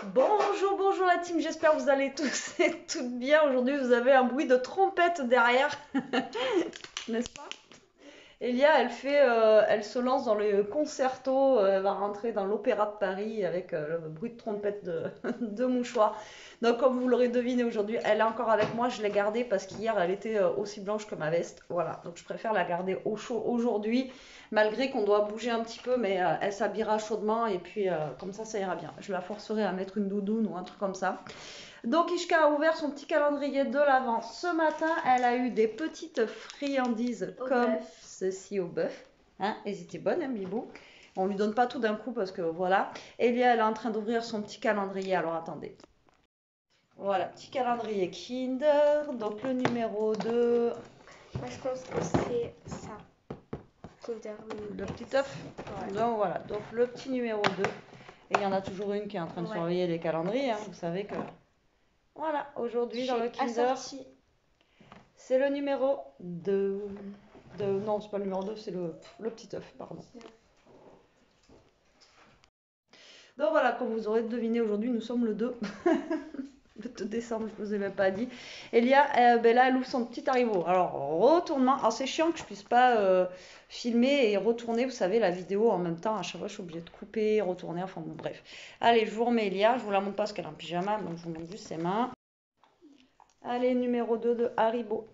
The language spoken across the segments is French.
Bonjour, bonjour la team, j'espère que vous allez tous et toutes bien. Aujourd'hui, vous avez un bruit de trompette derrière, n'est-ce pas? Elia, elle se lance dans le concerto, elle va rentrer dans l'Opéra de Paris avec le bruit de trompette de mouchoir. Donc, comme vous l'aurez deviné aujourd'hui, elle est encore avec moi. Je l'ai gardée parce qu'hier, elle était aussi blanche que ma veste. Voilà, donc je préfère la garder au chaud aujourd'hui, malgré qu'on doit bouger un petit peu, mais elle s'habillera chaudement et puis comme ça ira bien. Je la forcerai à mettre une doudoune ou un truc comme ça. Donc Ishka a ouvert son petit calendrier de l'Avent ce matin. Elle a eu des petites friandises comme ceci au bœuf. Hein, elles étaient bonnes, hein, Bibou. On lui donne pas tout d'un coup parce que voilà. Elia, elle est en train d'ouvrir son petit calendrier. Alors attendez. Voilà, petit calendrier Kinder. Donc le numéro 2. Moi, je pense que c'est ça. Kinder Le petit œuf. Ouais. Donc voilà, donc le petit numéro 2. Et il y en a toujours une qui est en train de surveiller les calendriers. Hein. Vous savez que... Voilà, aujourd'hui dans le Kinder, c'est le numéro 2. Non, c'est pas le numéro 2, c'est le petit œuf, pardon. Donc voilà, comme vous aurez deviné, aujourd'hui nous sommes le 2. Le 2 décembre, je ne vous ai même pas dit. Elia, là, elle ouvre son petit Haribo. Alors, retournement. Alors, c'est chiant que je puisse pas filmer et retourner, vous savez, la vidéo en même temps. À chaque fois, je suis obligée de couper, retourner, enfin bon, bref. Allez, je vous remets Elia. Je vous la montre pas parce qu'elle est en pyjama, donc je vous montre juste ses mains. Allez, numéro 2 de Haribo.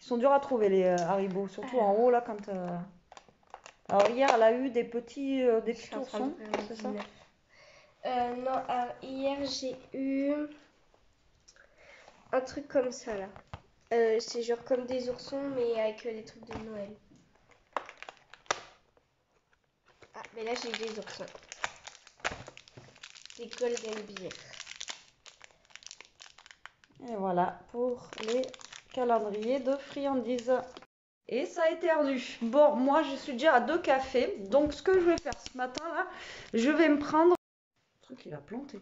Ils sont durs à trouver, les Haribo, surtout en haut, là, quand... Alors, hier, elle a eu des petits oursons, c'est ça? Non, hier, j'ai eu un truc comme ça, là. C'est genre comme des oursons, mais avec des trucs de Noël. Ah, mais là, j'ai des oursons. Des Golden Beer. Et voilà, pour les calendriers de friandises. Et ça éternue. Bon, moi, je suis déjà à 2 cafés. Donc, ce que je vais faire ce matin-là, je vais me prendre... Le truc, il a planté.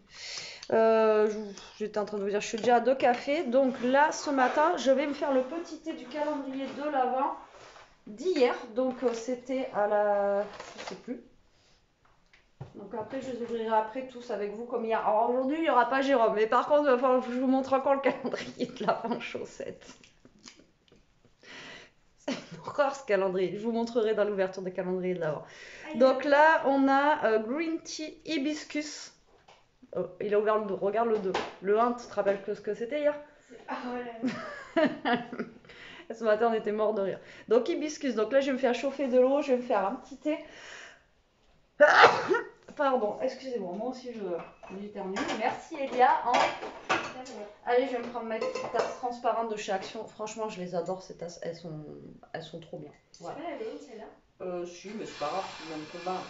J'étais en train de vous dire, je suis déjà à 2 cafés. Donc là, ce matin, je vais me faire le petit thé du calendrier de l'Avent d'hier. Donc, c'était à la... Je sais plus. Donc après, je les ouvrirai après tous avec vous comme hier. Alors aujourd'hui, il n'y aura pas Jérôme. Mais par contre, il va falloir que je vous montre encore le calendrier de l'Avent chaussette. C'est une horreur ce calendrier. Je vous montrerai dans l'ouverture des calendriers de l'Avent. Donc là, on a Green Tea Hibiscus. Oh, il a ouvert le 2. Regarde le 2. Le 1, tu te rappelles ce que c'était hier? Ah ouais. Ce matin, on était mort de rire. Donc hibiscus. Donc là, je vais me faire chauffer de l'eau. Je vais me faire un petit thé. Pardon, excusez-moi, moi aussi j'éternue. Merci Elia. Allez, je vais me prendre ma petite tasse transparente de chez Action. Franchement, je les adore ces tasses, elles sont trop bien. Voilà. C'est pas la mienne celle-là? Si, mais c'est pas grave, c'est même que bas.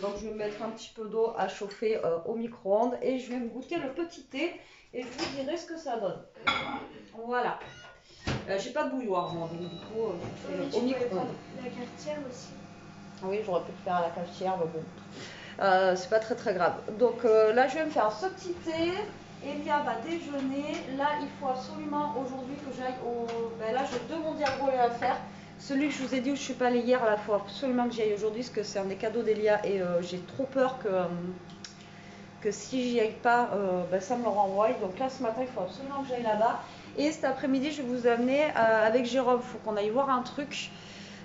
Donc je vais mettre un petit peu d'eau à chauffer au micro-ondes et je vais me goûter le petit thé et je vous dirai ce que ça donne. Voilà. J'ai pas de bouilloire moi, donc du coup je fais au micro-ondes. La cafetière aussi. Oui, j'aurais pu le faire à la cafetière, mais bon. C'est pas très très grave. Donc là, je vais me faire ce petit thé. Elia va déjeuner. Là, il faut absolument aujourd'hui que j'aille au. Ben là, j'ai 2 mondiales roulés à faire. Celui que je vous ai dit où je suis pas allée hier, il faut absolument que j'y aille aujourd'hui parce que c'est un des cadeaux d'Elia et j'ai trop peur que si j'y aille pas, ben, ça me le renvoie. Donc là, ce matin, il faut absolument que j'aille là-bas. Et cet après-midi, je vais vous amener avec Jérôme. Il faut qu'on aille voir un truc.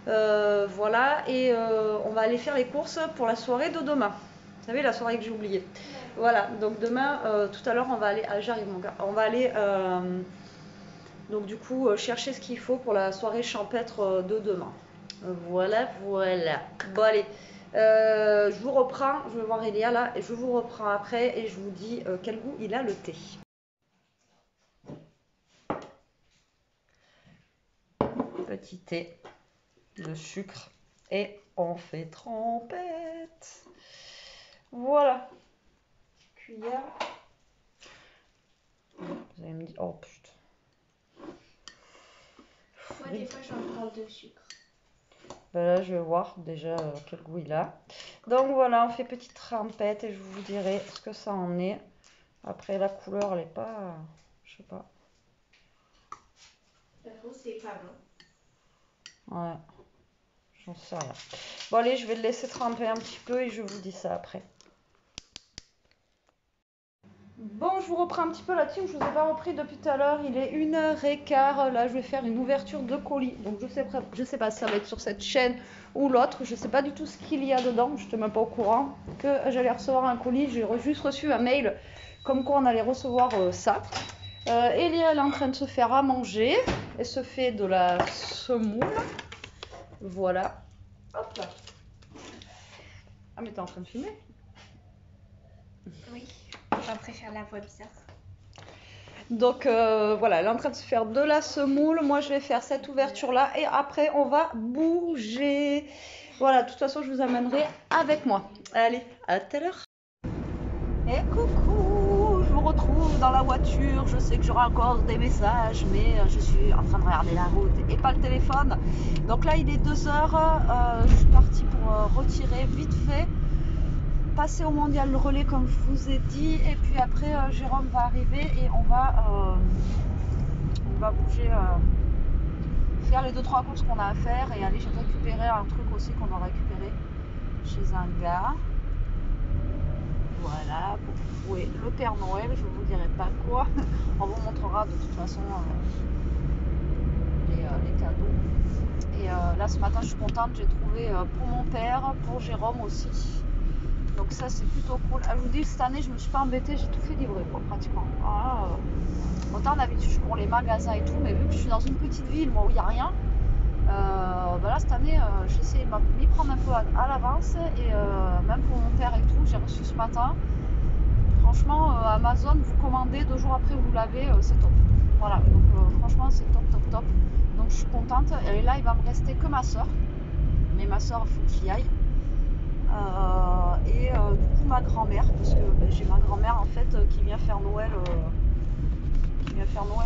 Voilà, et on va aller faire les courses pour la soirée de demain. Vous savez, la soirée que j'ai oubliée. Voilà, donc demain, tout à l'heure, on va aller... Ah, j'arrive mon gars. On va aller, donc du coup, chercher ce qu'il faut pour la soirée champêtre de demain. Voilà, voilà. Bon, allez. Je vous reprends, je vais voir Elia là, et je vous reprends après et je vous dis quel goût il a le thé. Petit thé, le sucre, et on fait trempette. Voilà. Cuillère. Vous allez me dire, oh putain. Moi, des fois, j'en prends 2 sucres. Ben là, je vais voir déjà quel goût il a. Donc voilà, on fait petite trempette et je vous dirai ce que ça en est. Après, la couleur, elle est pas... Je sais pas. La fausse, c'est pas bon. Ouais. J'en sais rien. Bon allez, je vais le laisser tremper un petit peu et je vous dis ça après. Bon, je vous reprends un petit peu la team, je vous ai pas repris depuis tout à l'heure, il est 1h15, là je vais faire une ouverture de colis, donc je sais pas si ça va être sur cette chaîne ou l'autre, je sais pas du tout ce qu'il y a dedans, je n'étais même pas au courant que j'allais recevoir un colis, j'ai juste reçu un mail comme quoi on allait recevoir ça. Elia elle est en train de se faire à manger, elle se fait de la semoule, voilà, hop là. Ah mais t'es en train de filmer? Oui, on préfère la voix bizarre. Donc voilà, elle est en train de se faire de la semoule. Moi, je vais faire cette ouverture-là et après, on va bouger. Voilà, de toute façon, je vous amènerai avec moi. Allez, à tout à l'heure. Et coucou, je vous retrouve dans la voiture. Je sais que j'aurai encore des messages, mais je suis en train de regarder la route et pas le téléphone. Donc là, il est 2h. Je suis partie pour retirer vite fait. Passer au mondial le relais comme je vous ai dit et puis après Jérôme va arriver et on va bouger, faire les 2-3 courses qu'on a à faire et aller récupérer un truc aussi qu'on doit récupérer chez un gars, voilà, pour jouer le Père Noël. Je vous dirai pas quoi, on vous montrera de toute façon les cadeaux. Et là ce matin je suis contente, j'ai trouvé pour mon père, pour Jérôme aussi. Donc ça c'est plutôt cool. Ah, je vous dis, cette année je me suis pas embêtée, j'ai tout fait livrer quoi, pratiquement. Voilà, autant d'habitude je cours les magasins et tout, mais vu que je suis dans une petite ville moi où il n'y a rien, là cette année j'ai essayé de m'y prendre un peu à l'avance et même pour mon père et tout, j'ai reçu ce matin. Franchement Amazon, vous commandez 2 jours après vous l'avez, c'est top. Voilà, donc franchement c'est top top top. Donc je suis contente. Et là il va me rester que ma soeur, mais ma soeur il faut que j'y aille. Du coup ma grand-mère, parce que j'ai ma grand-mère en fait qui vient faire Noël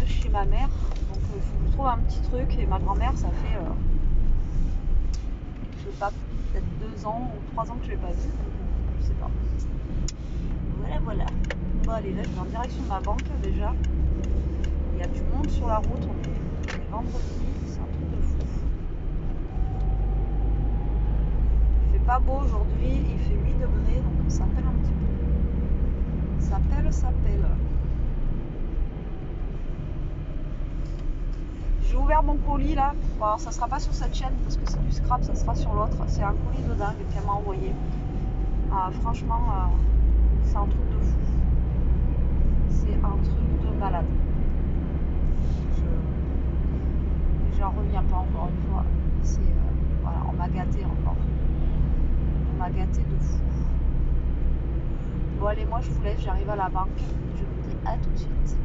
chez ma mère, donc il faut que je trouve un petit truc. Et ma grand-mère ça fait je sais pas, peut-être 2 ans ou 3 ans que je l'ai pas vue, donc je sais pas. Voilà. Bon allez, là je vais en direction de ma banque déjà. Il y a du monde sur la route, on est vendredi, c'est un truc de fou. Il fait pas beau aujourd'hui, il fait 8 degrés, donc ça pèle un petit peu. Ça pèle. J'ai ouvert mon colis là. Bon, alors ça sera pas sur cette chaîne parce que c'est du scrap, ça sera sur l'autre. C'est un colis de dingue qu'elle m'a envoyé. Franchement, c'est un truc de fou. C'est un truc de malade. J'en reviens pas encore une fois. Voilà, on m'a gâté encore. On m'a gâté de fou. Bon allez, moi je vous laisse, j'arrive à la banque. Je vous dis à tout de suite.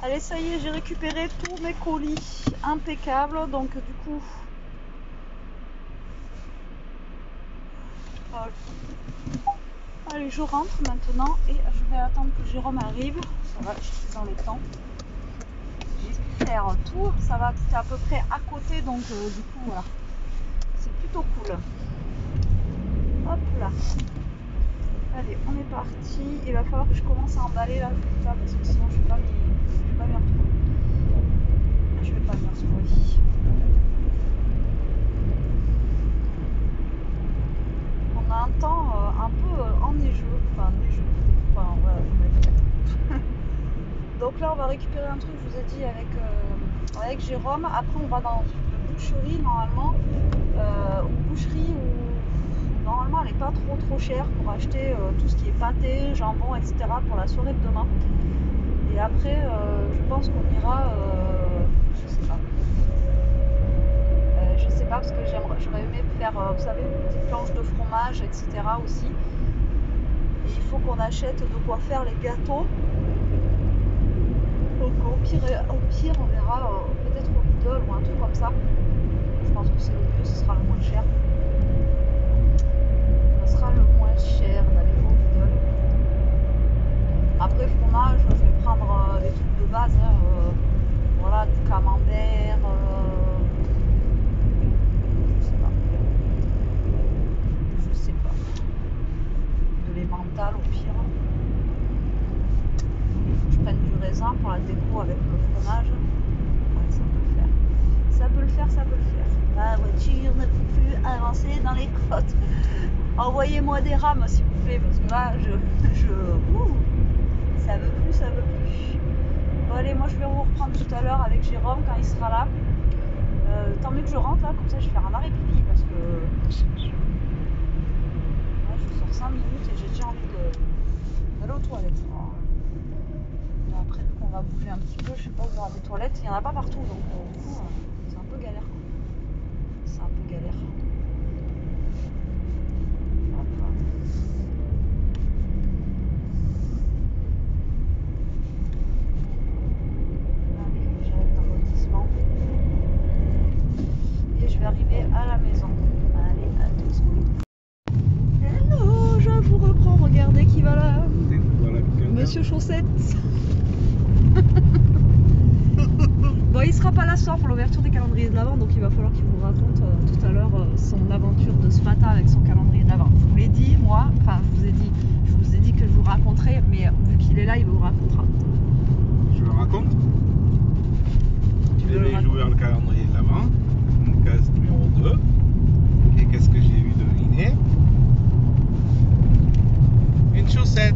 Allez, ça y est, j'ai récupéré tous mes colis, impeccable. Donc du coup, allez, je rentre maintenant et je vais attendre que Jérôme arrive. Ça va, je suis dans les temps. J'ai pu faire tout, ça va, c'était à peu près à côté, donc du coup voilà, c'est plutôt cool. Hop là. Allez, on est parti. Il va falloir que je commence à emballer là, parce que sinon je ne vais pas m'y retrouver. Je vais pas m'y retrouver. On a un temps un peu enneigeux, enfin voilà, donc là on va récupérer un truc, je vous ai dit, avec Jérôme. Après on va dans une boucherie normalement, une boucherie où normalement elle n'est pas trop chère pour acheter tout ce qui est pâté, jambon, etc. pour la soirée de demain. Et après je pense qu'on ira, je sais pas parce que j'aurais aimé faire, vous savez, une petite planche de fromage, etc. aussi. Et il faut qu'on achète de quoi faire les gâteaux. Donc au pire on verra peut-être au Lidl ou un truc comme ça. Je pense que c'est le mieux, ce sera le moins cher. Ce sera le moins cher d'aller au Lidl. Après fromage, je vais prendre des trucs de base, voilà, du camembert, je sais pas, de l'emmental au pire. Il faut que je prenne du raisin pour la déco avec le fromage. Ouais, ça peut le faire. Ça peut le faire. La voiture ne peut plus avancer dans les côtes. Envoyez-moi des rames s'il vous plaît, parce que là, ça veut plus, ça veut plus. Bon allez, moi je vais vous reprendre tout à l'heure avec Jérôme quand il sera là. Tant mieux que je rentre là, comme ça je vais faire un arrêt pipi parce que là, je sors 5 minutes et j'ai déjà envie d'aller aux toilettes. Alors, après vu qu'on va bouger un petit peu, je sais pas où il y aura des toilettes, il n'y en a pas partout donc du coup c'est un peu galère quoi. C'est un peu galère. Hop là. Allez, j'arrive dans le lotissement. Et je vais arriver à la maison. Allez, à tout de suite. Hello, je vous reprends, regardez qui va là. Monsieur Chaussette. Bon, il sera pas là ce soir pour l'ouverture des calendriers de l'Avent, donc il va falloir qu'il vous raconte tout à l'heure son aventure de ce matin avec son calendrier de l'Avent. Je vous l'ai dit, moi, enfin je vous ai dit que je vous raconterai, mais vu qu'il est là, il vous racontera. Je le raconte. J'ai joué le calendrier de l'Avent, case numéro 2. Et qu'est-ce que j'ai eu deviné? Une chaussette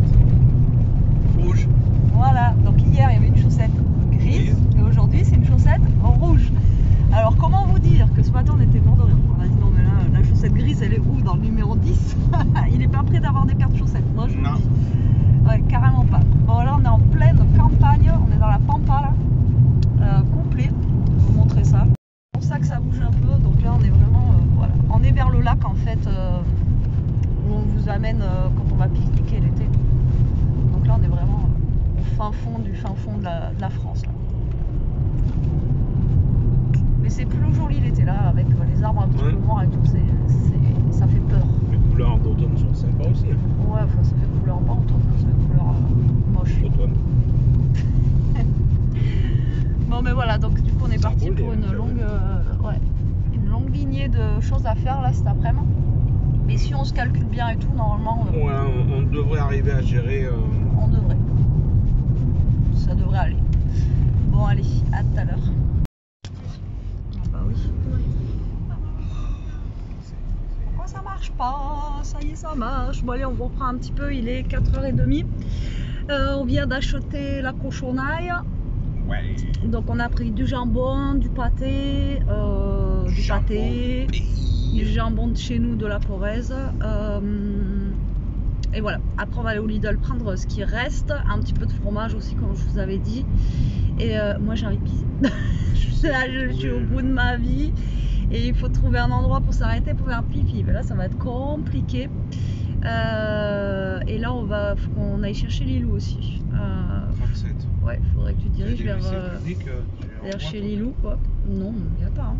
rouge. Voilà, donc hier il y avait une chaussette grise et aujourd'hui c'est une chaussette rouge. Alors comment vous dire que ce matin on était mort de rire. On a dit non mais là la chaussette grise elle est où? Dans le numéro 10. Il n'est pas prêt d'avoir des paires de chaussettes, moi je vous le dis. Ouais, carrément pas. Bon là on est en pleine campagne, on est dans la pampa là, complet. Je vais vous montrer ça. C'est pour ça que ça bouge un peu, donc là on est vraiment, voilà. On est vers le lac en fait, où on vous amène quand on va pique-niquer l'été. Donc là on est vraiment au fin fond de la France là. Mais c'est plus joli l'été là, avec les arbres un petit peu noirs et tout, ça fait peur. Les couleurs d'automne sont sympas aussi. Ouais, enfin, ça fait couleur pas automne, ça fait couleur moche. Automne. Bon mais voilà, donc du coup on est parti pour une longue lignée de choses à faire là cet après-midi. Mais si on se calcule bien et tout, normalement on devrait arriver à gérer. On devrait. Ça devrait aller. Bon allez, à tout à l'heure. Ah bah oui. Pourquoi ça marche pas? Ça y est, ça marche. Bon allez, on vous reprend un petit peu, il est 4h30. On vient d'acheter la cochonaille. Ouais. Donc on a pris du jambon, du pâté, du jambon de chez nous, de la Corrèze. Et voilà, après on va aller au Lidl prendre ce qui reste, un petit peu de fromage aussi comme je vous avais dit. Et moi j'ai envie de pisser. je suis au bout de ma vie et il faut trouver un endroit pour s'arrêter pour faire pipi. Mais là ça va être compliqué. Et là faut qu'on aille chercher Lilou aussi. 37. Ouais, faudrait que tu te diriges vers chez Lilou quoi. Non, il n'y a pas. Hein.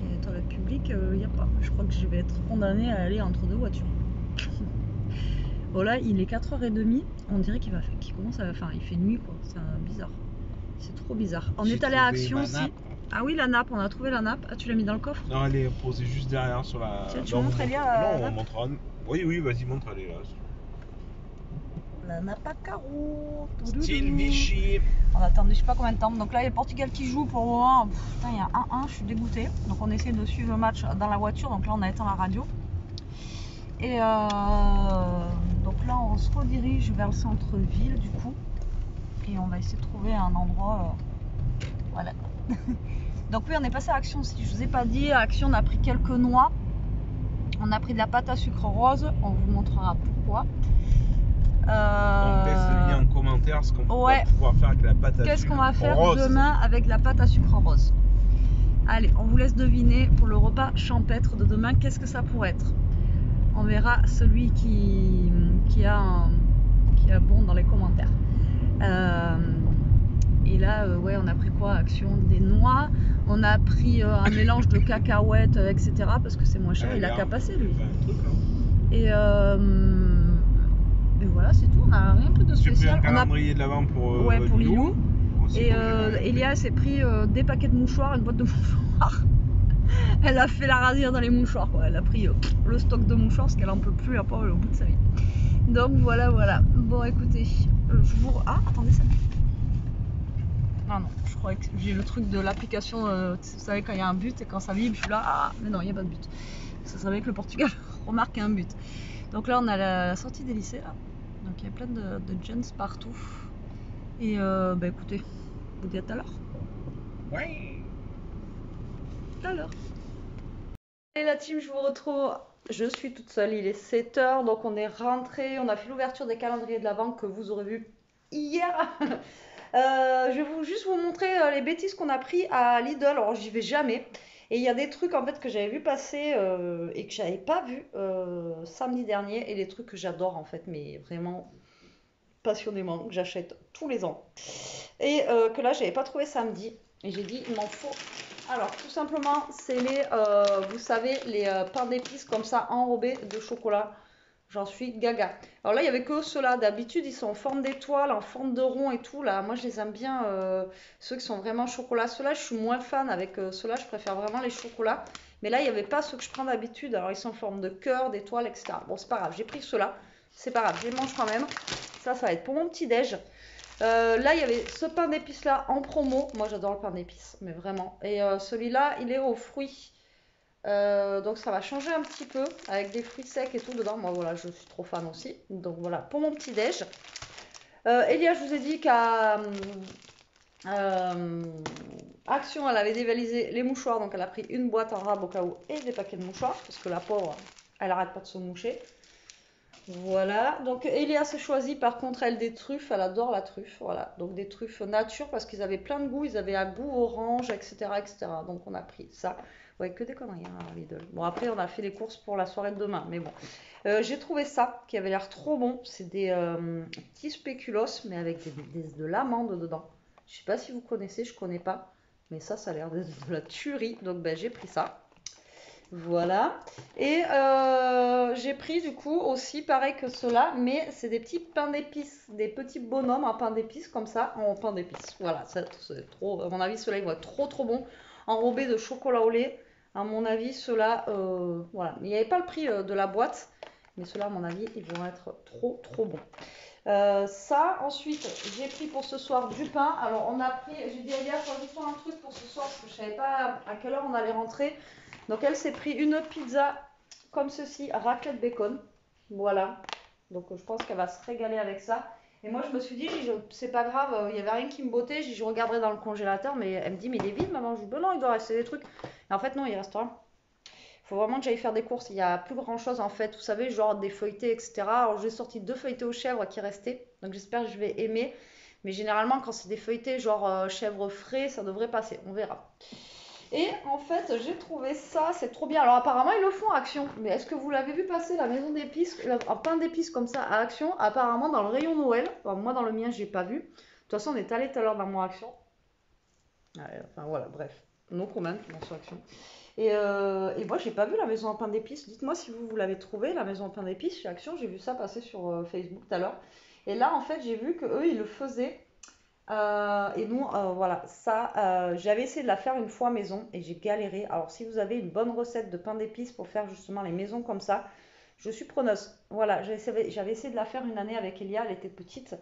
Et toilette publique, il n'y a pas. Je crois que je vais être condamnée à aller entre deux voitures. Bon là, il est 4h30. On dirait qu'il commence à... Enfin, il fait nuit quoi. C'est bizarre. C'est trop bizarre. On est allé à Action aussi. Ah oui, la nappe, on a trouvé la nappe. Ah, tu l'as mis dans le coffre? Non, elle est posée juste derrière sur la... Tu montres Elia? Non, on montrera... Oui, vas-y, montre, elle est là. La nappe à carreaux. Style Vichy. On attendait je sais pas combien de temps. Donc là, il y a le Portugal qui joue pour le moment. Putain, il y a 1-1, je suis dégoûtée. Donc on essaie de suivre le match dans la voiture. Donc là, on a éteint la radio. Et donc là, on se redirige vers le centre-ville du coup. Et on va essayer de trouver un endroit... Voilà. Donc oui, on est passé à Action aussi. Je vous ai pas dit, à Action, on a pris quelques noix. On a pris de la pâte à sucre rose. On vous montrera pourquoi. On laisse le lien en commentaire ce qu'on va pouvoir faire avec la pâte à sucre rose. Qu'est-ce qu'on va faire demain avec la pâte à sucre rose? Allez, on vous laisse deviner pour le repas champêtre de demain, qu'est-ce que ça pourrait être? On verra celui qui a bon dans les commentaires. Et là, ouais, on a pris quoi? Action, des noix. On a pris un mélange de cacahuètes, etc. Parce que c'est moins cher, il a qu'à passer lui. Et voilà, c'est tout, on n'a rien pris de spécial. Un calendrier de l'Avent pour Lilou. Et Elia s'est pris des paquets de mouchoirs, une boîte de mouchoirs. Elle a fait la rasière dans les mouchoirs, quoi. Elle a pris le stock de mouchoirs parce qu'elle en peut plus, la pauvre, au bout de sa vie. Donc voilà. Bon, écoutez, je vous... Ah, attendez, ça. Ah non, je croyais que j'ai le truc de l'application, vous savez quand il y a un but et quand ça vibre, je suis là, ah, mais non, il n'y a pas de but. Ça savait que le Portugal remarque un but. Donc là, on a la sortie des lycées, là. Donc il y a plein de jeunes partout. Et bah écoutez, je vous dis à tout à l'heure. Ouais. Tout à l'heure. Et la team, je vous retrouve. Je suis toute seule, il est 7h, donc on est rentré. On a fait l'ouverture des calendriers de l'Avent que vous aurez vu hier. Je vais juste vous montrer les bêtises qu'on a pris à Lidl. Alors j'y vais jamais. Et il y a des trucs en fait que j'avais vu passer et que j'avais pas vu samedi dernier. Et des trucs que j'adore en fait, mais vraiment passionnément, que j'achète tous les ans. Et que là, j'avais pas trouvé samedi. Et j'ai dit, il m'en faut. Alors, tout simplement, c'est les, vous savez, les pains d'épices comme ça, enrobés de chocolat. J'en suis gaga. Alors là, il y avait que ceux-là. D'habitude, ils sont en forme d'étoile, en forme de rond et tout. Là, moi, je les aime bien, ceux qui sont vraiment chocolat. Ceux-là, je suis moins fan avec ceux-là. Je préfère vraiment les chocolats. Mais là, il n'y avait pas ceux que je prends d'habitude. Alors, ils sont en forme de cœur, d'étoile, etc. Bon, c'est pas grave. J'ai pris ceux-là. C'est pas grave. Je les mange quand même. Ça va être pour mon petit-déj. Là, il y avait ce pain d'épices là en promo. Moi, j'adore le pain d'épices, mais vraiment. Et celui-là, il est aux fruits. Donc, ça va changer un petit peu avec des fruits secs et tout dedans. Moi, voilà, je suis trop fan aussi. Donc, voilà, pour mon petit-déj. Elia, je vous ai dit qu'à Action, elle avait dévalisé les mouchoirs. Donc, elle a pris une boîte en rab au cas où et des paquets de mouchoirs. Parce que la pauvre, elle arrête pas de se moucher. Voilà, donc Elia s'est choisie par contre elle des truffes, elle adore la truffe, voilà, donc des truffes nature parce qu'ils avaient plein de goûts, ils avaient un goût orange, etc., etc. Donc on a pris ça, ouais, que des conneries, hein, Lidl. Bon, après on a fait les courses pour la soirée de demain, mais bon. J'ai trouvé ça qui avait l'air trop bon, c'est des petits spéculoos, mais avec de l'amande dedans. Je sais pas si vous connaissez, je connais pas, mais ça a l'air de la tuerie, donc ben, j'ai pris ça. Voilà. Et j'ai pris du coup aussi pareil que ceux-là, mais c'est des petits pains d'épices, des petits bonhommes en pain d'épices comme ça, en pain d'épices. Voilà, c'est trop. À mon avis, ceux-là ils vont être trop trop bons, enrobés de chocolat au lait. À mon avis, ceux-là, voilà. Mais il n'y avait pas le prix de la boîte, mais ceux-là, à mon avis, ils vont être trop trop bons. Ça, ensuite, j'ai pris pour ce soir du pain. Alors, on a pris, j'ai dit à Elia, choisis-toi un truc pour ce soir parce que je savais pas à quelle heure on allait rentrer. Donc, elle s'est pris une pizza comme ceci, raclette bacon. Voilà. Donc, je pense qu'elle va se régaler avec ça. Et moi, je me suis dit, c'est pas grave, il n'y avait rien qui me bottait. Je regarderai dans le congélateur, mais elle me dit, mais il est vide, maman. Je dis, ben non, il doit rester des trucs. Et en fait, non, il restera. Faut vraiment que j'aille faire des courses. Il n'y a plus grand chose en fait. Vous savez, genre des feuilletés, etc. Alors j'ai sorti 2 feuilletés aux chèvres qui restaient. Donc j'espère que je vais aimer. Mais généralement, quand c'est des feuilletés genre chèvre frais, ça devrait passer. On verra. Et en fait, j'ai trouvé ça. C'est trop bien. Alors apparemment, ils le font à Action. Mais est-ce que vous l'avez vu passer la maison d'épices, un pain d'épices comme ça à Action? Apparemment, dans le rayon Noël. Enfin, moi, dans le mien, j'ai pas vu. De toute façon, on est allé tout à l'heure dans mon Action. Enfin voilà, bref. No comment, dans son Action. Et moi, j'ai pas vu la maison en pain d'épices. Dites-moi si vous l'avez trouvé, la maison en pain d'épices chez Action. J'ai vu ça passer sur Facebook tout à l'heure. Et là, en fait, j'ai vu qu'eux, ils le faisaient. Et nous, voilà, ça, j'avais essayé de la faire une fois maison et j'ai galéré. Alors, si vous avez une bonne recette de pain d'épices pour faire justement les maisons comme ça, je suis preneuse. Voilà, j'avais essayé de la faire une année avec Elia, elle était petite.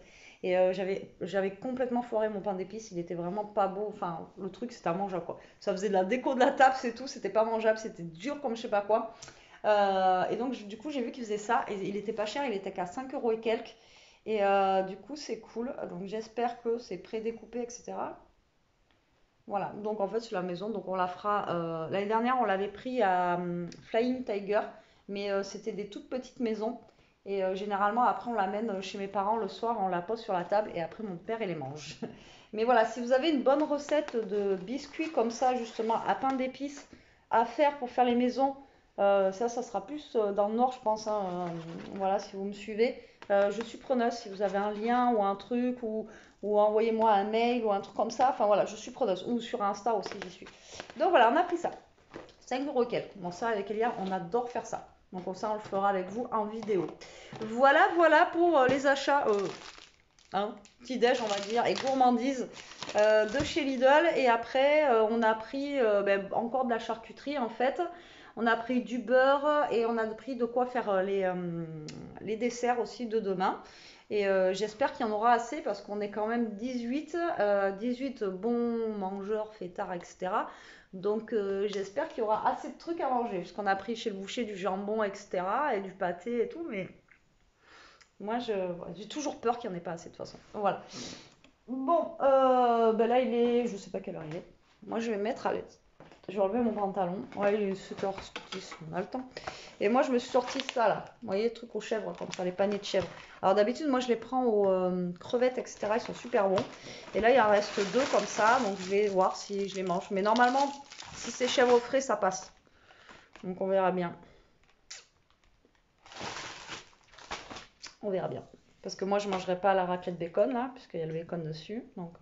Et j'avais complètement foiré mon pain d'épices, il était vraiment pas beau. Enfin, le truc c'était à manger quoi. Ça faisait de la déco de la table, c'est tout, c'était pas mangeable, c'était dur comme je sais pas quoi. Et donc, du coup, j'ai vu qu'il faisait ça et il était pas cher, il était qu'à 5 euros et quelques. Et du coup, c'est cool. Donc, j'espère que c'est prédécoupé, etc. Voilà, donc en fait, c'est la maison. Donc, on la fera. L'année dernière, on l'avait pris à Flying Tiger, mais c'était des toutes petites maisons. Et généralement, après, on l'amène chez mes parents le soir, on la pose sur la table et après, mon père, il les mange. Mais voilà, si vous avez une bonne recette de biscuits comme ça, justement, à pain d'épices à faire pour faire les maisons, ça sera plus dans le nord, je pense. Hein, voilà, si vous me suivez. Je suis preneuse si vous avez un lien ou un truc ou envoyez-moi un mail ou un truc comme ça. Enfin voilà, je suis preneuse. Ou sur Insta aussi, j'y suis. Donc voilà, on a pris ça. 5 euros quelques. Bon, ça, avec Elia, on adore faire ça. Donc ça, on le fera avec vous en vidéo. Voilà pour les achats. Hein, petit-déj, on va dire, et gourmandise de chez Lidl. Et après, on a pris encore de la charcuterie en fait. On a pris du beurre et on a pris de quoi faire les desserts aussi de demain. Et j'espère qu'il y en aura assez parce qu'on est quand même 18, 18 bons mangeurs, fêtards, etc. Donc j'espère qu'il y aura assez de trucs à manger. Puisqu'on a pris chez le boucher du jambon, etc. Et du pâté et tout. Mais moi, j'ai toujours peur qu'il n'y en ait pas assez de toute façon. Voilà. Bon, ben là, il est. Je sais pas quelle heure il est. Moi, je vais me mettre à l'aise. Je vais enlever mon pantalon. Ouais, il est 7h10, on a le temps. Et moi, je me suis sorti ça là. Vous voyez, le truc aux chèvres, comme ça, les paniers de chèvres. Alors d'habitude, moi, je les prends aux crevettes, etc. Ils sont super bons. Et là, il en reste 2 comme ça. Donc, je vais voir si je les mange. Mais normalement, si c'est chèvre frais, ça passe. Donc, on verra bien. On verra bien. Parce que moi, je ne mangerai pas la raclette bacon, là, puisqu'il y a le bacon dessus. Donc,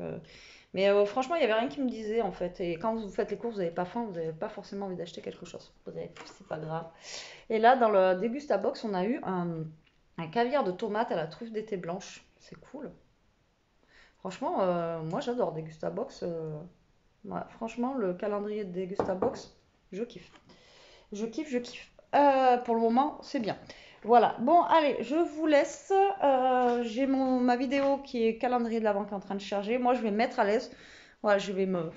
mais franchement, il n'y avait rien qui me disait, en fait. Et quand vous faites les courses, vous n'avez pas faim, vous n'avez pas forcément envie d'acheter quelque chose. Bref, c'est pas grave. Et là, dans le Dégustabox, on a eu un caviar de tomate à la truffe d'été blanche. C'est cool. Franchement, moi, j'adore Dégustabox. Ouais, franchement, le calendrier de Dégustabox, je kiffe. Je kiffe, je kiffe. Pour le moment, c'est bien. Voilà. Bon, allez, je vous laisse. J'ai ma vidéo qui est calendrier de l'Avent qui est en train de charger. Moi, je vais me mettre à l'aise. Voilà, je vais me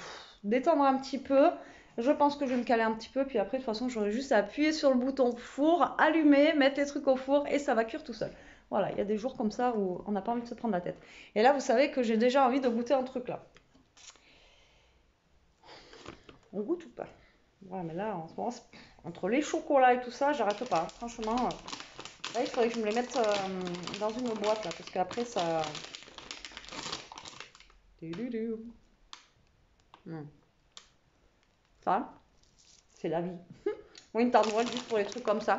détendre un petit peu. Je pense que je vais me caler un petit peu. Puis après, de toute façon, j'aurai juste à appuyer sur le bouton four, allumer, mettre les trucs au four et ça va cuire tout seul. Voilà, il y a des jours comme ça où on n'a pas envie de se prendre la tête. Et là, vous savez que j'ai déjà envie de goûter un truc là. On goûte ou pas? Ouais, mais là, en ce moment, entre les chocolats et tout ça, j'arrête pas. Franchement, là, il faudrait que je me les mette dans une boîte, là, parce qu'après, ça... Ça, c'est la vie. Oui, une tarte Noël juste pour les trucs comme ça.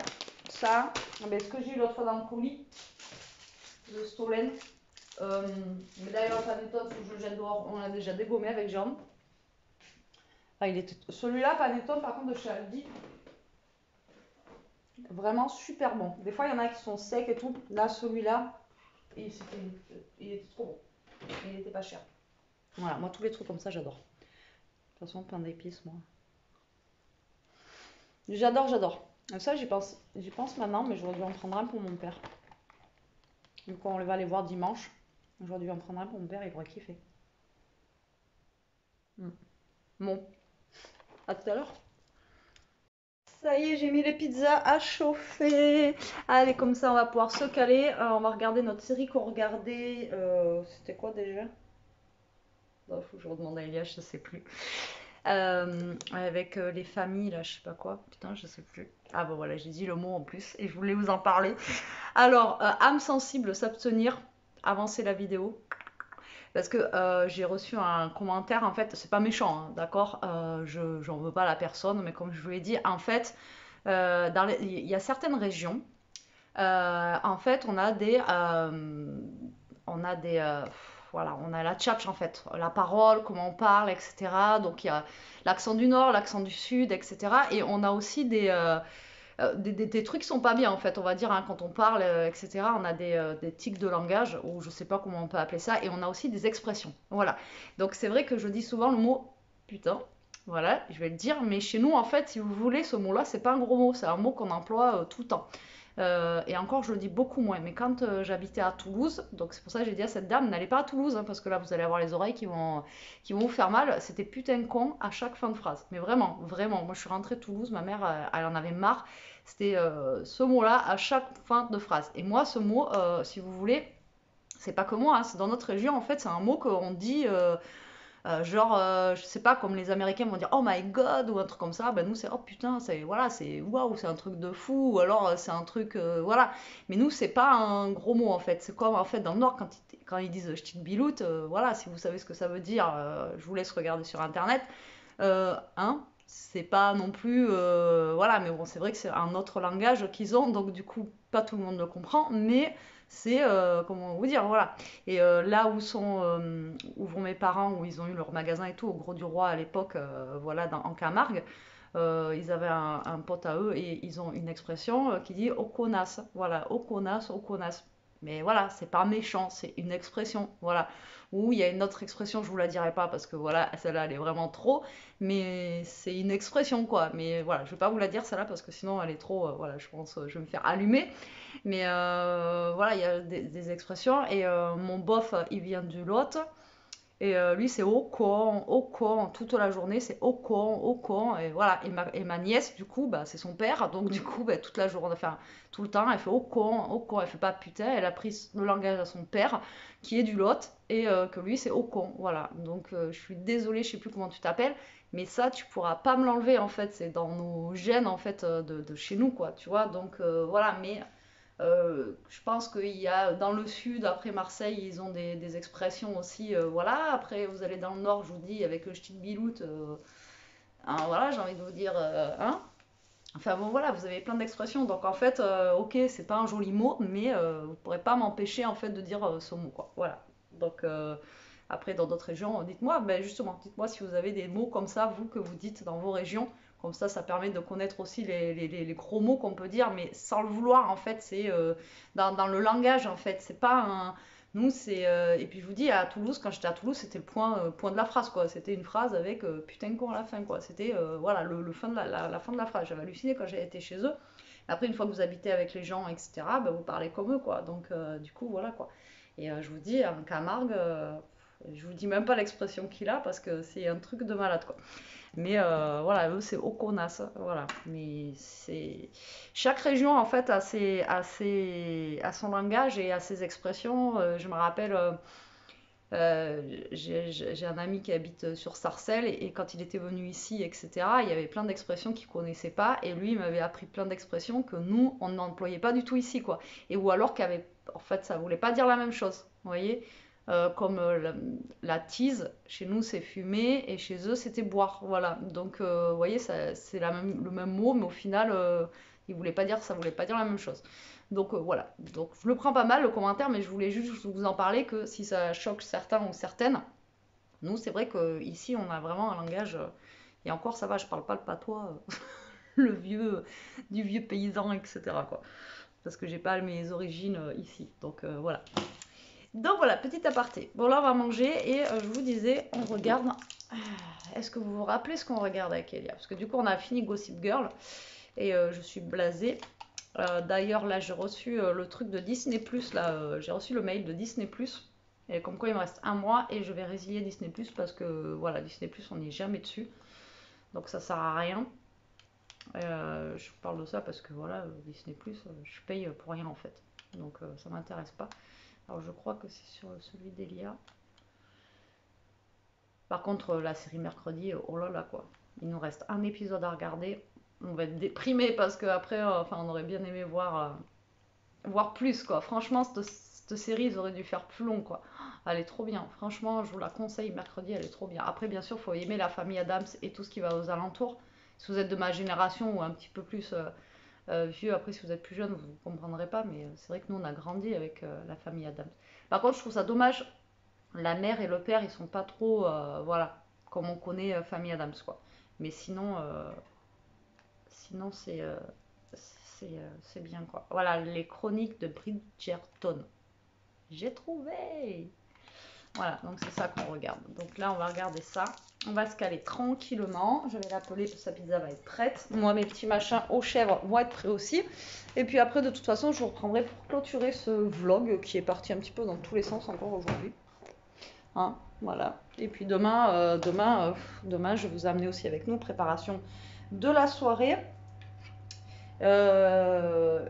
Ça, ce que j'ai eu l'autre fois dans le colis, le Stolen. Mais d'ailleurs, le panettone, faut que je le jette dehors. On l'a déjà dégommé avec Jean. Enfin, celui-là, panettone, par contre, de chez Aldi. Vraiment super bon. Des fois, il y en a qui sont secs et tout. Là, celui-là, il était trop bon. Et il était pas cher. Voilà, moi, tous les trucs comme ça, j'adore. De toute façon, pain d'épices, moi. J'adore, j'adore. Ça, j'y pense maintenant, mais j'aurais dû en prendre un pour mon père. Donc, quand on va aller voir dimanche, j'aurais dû en prendre un pour mon père, il pourrait kiffer. Bon, à tout à l'heure. Ça y est, j'ai mis les pizzas à chauffer. Allez, comme ça, on va pouvoir se caler. On va regarder notre série qu'on regardait. C'était quoi déjà? Il faut que je redemande à Elia, je sais plus. Avec les familles, là, je sais pas quoi. Putain, je sais plus. Ah bon, voilà, j'ai dit le mot en plus et je voulais vous en parler. Alors, âme sensible, s'abstenir. Avancer la vidéo. Parce que j'ai reçu un commentaire, en fait, c'est pas méchant, hein, d'accord, j'en veux pas à la personne, mais comme je vous l'ai dit, en fait, il y a certaines régions, en fait, on a voilà, on a la tchatch en fait, la parole, comment on parle, etc. Donc il y a l'accent du nord, l'accent du sud, etc. Et on a aussi des trucs qui sont pas bien en fait, on va dire, hein, quand on parle, etc. On a des tics de langage, ou je sais pas comment on peut appeler ça, et on a aussi des expressions. Voilà. Donc c'est vrai que je dis souvent le mot putain. Voilà, je vais le dire, mais chez nous en fait, si vous voulez, ce mot-là, c'est pas un gros mot, c'est un mot qu'on emploie tout le temps. Et encore, je le dis beaucoup moins. Mais quand j'habitais à Toulouse, donc c'est pour ça que j'ai dit à cette dame, n'allez pas à Toulouse, hein, parce que là, vous allez avoir les oreilles qui vont vous faire mal. C'était putain con à chaque fin de phrase. Mais vraiment, vraiment. Moi, je suis rentrée de Toulouse, ma mère, elle en avait marre. C'était ce mot-là à chaque fin de phrase. Et moi, ce mot, si vous voulez, c'est pas que moi, hein, c'est dans notre région, en fait, c'est un mot qu'on dit... genre, je sais pas, comme les Américains vont dire oh my god ou un truc comme ça, ben nous c'est oh putain, c'est voilà, c'est waouh, c'est un truc de fou, ou alors c'est un truc, voilà. Mais nous c'est pas un gros mot en fait, c'est comme en fait dans le Nord quand ils disent ch'tit biloute, voilà, si vous savez ce que ça veut dire, je vous laisse regarder sur internet, hein. C'est pas non plus, voilà, mais bon, c'est vrai que c'est un autre langage qu'ils ont, donc du coup, pas tout le monde le comprend, mais c'est, comment vous dire, voilà. Et là où vont mes parents, où ils ont eu leur magasin et tout, au Gros du Roi à l'époque, voilà, en Camargue, ils avaient un pote à eux et ils ont une expression qui dit « au connasse », voilà, « au connasse », Mais voilà, c'est pas méchant, c'est une expression, voilà. Ou il y a une autre expression, je vous la dirai pas parce que voilà, celle-là elle est vraiment trop, mais c'est une expression quoi. Mais voilà, je vais pas vous la dire celle-là parce que sinon elle est trop, voilà, je pense je vais me faire allumer. Mais voilà, il y a des expressions et mon bof il vient du Lot. Et lui, c'est au con, toute la journée, c'est au con, et voilà. Et ma nièce, du coup, bah, c'est son père, donc du coup, bah, toute la journée, enfin, tout le temps, elle fait au con, elle fait pas putain, elle a pris le langage à son père, qui est du Lot, et que lui, c'est au con, voilà. Donc, je suis désolée, je sais plus comment tu t'appelles, mais ça, tu pourras pas me l'enlever, en fait, c'est dans nos gènes, en fait, de chez nous, quoi, tu vois, donc voilà, mais je pense qu'il y a dans le sud, après Marseille, ils ont des expressions aussi. Voilà. Après, vous allez dans le nord, je vous dis, avec le ch'ti de Bilout. Hein, voilà, j'ai envie de vous dire. Hein. Enfin bon, voilà, vous avez plein d'expressions. Donc en fait, ok, c'est pas un joli mot, mais vous pourrez pas m'empêcher en fait de dire ce mot, quoi. Voilà. Donc après, dans d'autres régions, dites-moi, ben justement, dites-moi si vous avez des mots comme ça, vous, que vous dites dans vos régions. Comme ça permet de connaître aussi les gros mots qu'on peut dire, mais sans le vouloir, en fait, c'est dans le langage, en fait. C'est pas un. Nous, c'est. Et puis, je vous dis, à Toulouse, quand j'étais à Toulouse, c'était le point de la phrase, quoi. C'était une phrase avec putain con à la fin, quoi. C'était, voilà, le fin de la fin de la phrase. J'avais halluciné quand j'ai été chez eux. Après, une fois que vous habitez avec les gens, etc., ben, vous parlez comme eux, quoi. Donc, du coup, voilà, quoi. Et je vous dis, en Camargue, je vous dis même pas l'expression qu'il a parce que c'est un truc de malade, quoi. Mais voilà, eux, c'est Okonas. Voilà. Mais c'est. Chaque région, en fait, a son langage et a ses expressions. Je me rappelle, j'ai un ami qui habite sur Sarcelles et quand il était venu ici, etc., il y avait plein d'expressions qu'il connaissait pas. Et lui, il m'avait appris plein d'expressions que nous, on n'employait pas du tout ici, quoi. Et ou alors en fait, ça voulait pas dire la même chose. Vous voyez? Comme la tease, chez nous c'est fumer et chez eux c'était boire. Voilà. Donc vous voyez, c'est le même mot, mais au final, ça voulait pas dire la même chose. Donc voilà. Donc je le prends pas mal le commentaire, mais je voulais juste vous en parler que si ça choque certains ou certaines, nous c'est vrai qu'ici on a vraiment un langage. Et encore ça va, je parle pas le patois, du vieux paysan, etc. quoi. Parce que j'ai pas mes origines ici. Donc voilà. Donc voilà, petit aparté. Bon, là, on va manger et je vous disais, on regarde. Est-ce que vous vous rappelez ce qu'on regarde avec Elia? Parce que du coup, on a fini Gossip Girl et je suis blasée. D'ailleurs, là, j'ai reçu le truc de Disney+, là, j'ai reçu le mail de Disney+, et comme quoi il me reste un mois et je vais résilier Disney+, parce que voilà, Disney+, on n'y est jamais dessus. Donc ça sert à rien. Je parle de ça parce que voilà, Disney+, je paye pour rien en fait. Donc ça m'intéresse pas. Alors je crois que c'est sur celui d'Elia. Par contre, la série mercredi, oh là là quoi. Il nous reste un épisode à regarder. On va être déprimé parce qu'après, on aurait bien aimé voir plus quoi. Franchement, cette série, ils auraient dû faire plus long quoi. Elle est trop bien. Franchement, je vous la conseille mercredi, elle est trop bien. Après, bien sûr, il faut aimer la famille Adams et tout ce qui va aux alentours. Si vous êtes de ma génération ou un petit peu plus vieux, après si vous êtes plus jeune, vous ne comprendrez pas, mais c'est vrai que nous on a grandi avec la famille Adams. Par contre, je trouve ça dommage, la mère et le père ils sont pas trop, voilà, comme on connaît famille Adams quoi. Mais sinon c'est bien quoi. Voilà, les chroniques de Bridgerton. J'ai trouvé! Voilà, donc c'est ça qu'on regarde. Donc là, on va regarder ça. On va se caler tranquillement. Je vais l'appeler parce que sa pizza va être prête. Moi, mes petits machins aux chèvres vont être prêts aussi. Et puis après, de toute façon, je vous reprendrai pour clôturer ce vlog qui est parti un petit peu dans tous les sens encore aujourd'hui. Hein, voilà. Et puis demain, je vais vous amener aussi avec nous préparation de la soirée.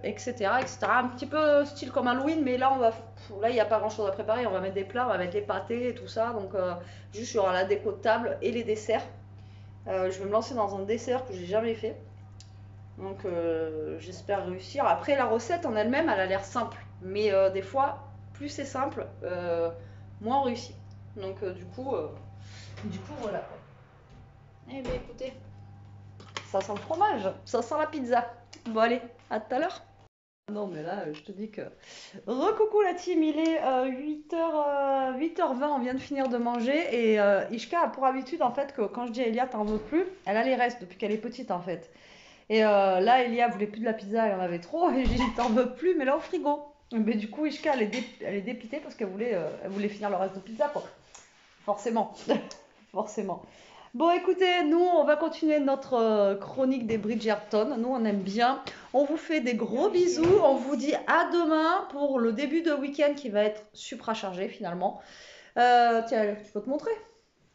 Etc., etc. Un petit peu style comme Halloween, mais là, il n'y a pas grand chose à préparer. On va mettre des plats, on va mettre les pâtés et tout ça. Donc, juste il y aura la déco de table et les desserts. Je vais me lancer dans un dessert que j'ai jamais fait. Donc, j'espère réussir. Après, la recette en elle-même, elle a l'air simple. Mais des fois, plus c'est simple, moins on réussit. Donc, du coup, voilà. Eh bien, écoutez, ça sent le fromage, ça sent la pizza. Bon allez, à tout à l'heure. Non mais là, je te dis que... Recoucou la team, il est 8h20, on vient de finir de manger et Ishka a pour habitude en fait que quand je dis à Elia t'en veux plus, elle a les restes depuis qu'elle est petite en fait. Et là Elia voulait plus de la pizza, elle en avait trop et j'ai dit t'en veux plus mais là au frigo. Mais du coup, Ishka, elle est dépitée parce elle voulait finir le reste de pizza, quoi. Forcément. Forcément. Bon, écoutez, nous, on va continuer notre chronique des Bridgerton. Nous, on aime bien. On vous fait des gros bisous. On vous dit à demain pour le début de week-end qui va être supra chargé finalement. Tiens, tu peux te montrer?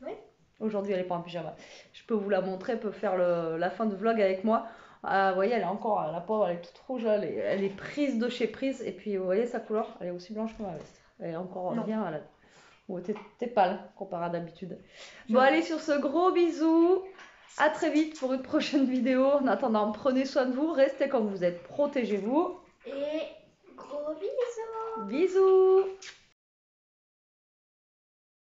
Oui. Aujourd'hui, elle est pas en pyjama. Je peux vous la montrer, elle peut faire la fin de vlog avec moi. Vous voyez, elle est encore, la pauvre, elle est toute rouge, là, elle est prise de chez prise. Et puis, vous voyez sa couleur, elle est aussi blanche que ma veste. Elle est encore bien malade. Ouais, t'es pâle comparé à d'habitude. Bon, allez, sur ce gros bisou. À très vite pour une prochaine vidéo. En attendant, prenez soin de vous, restez comme vous êtes, protégez-vous. Et gros bisous. Bisous.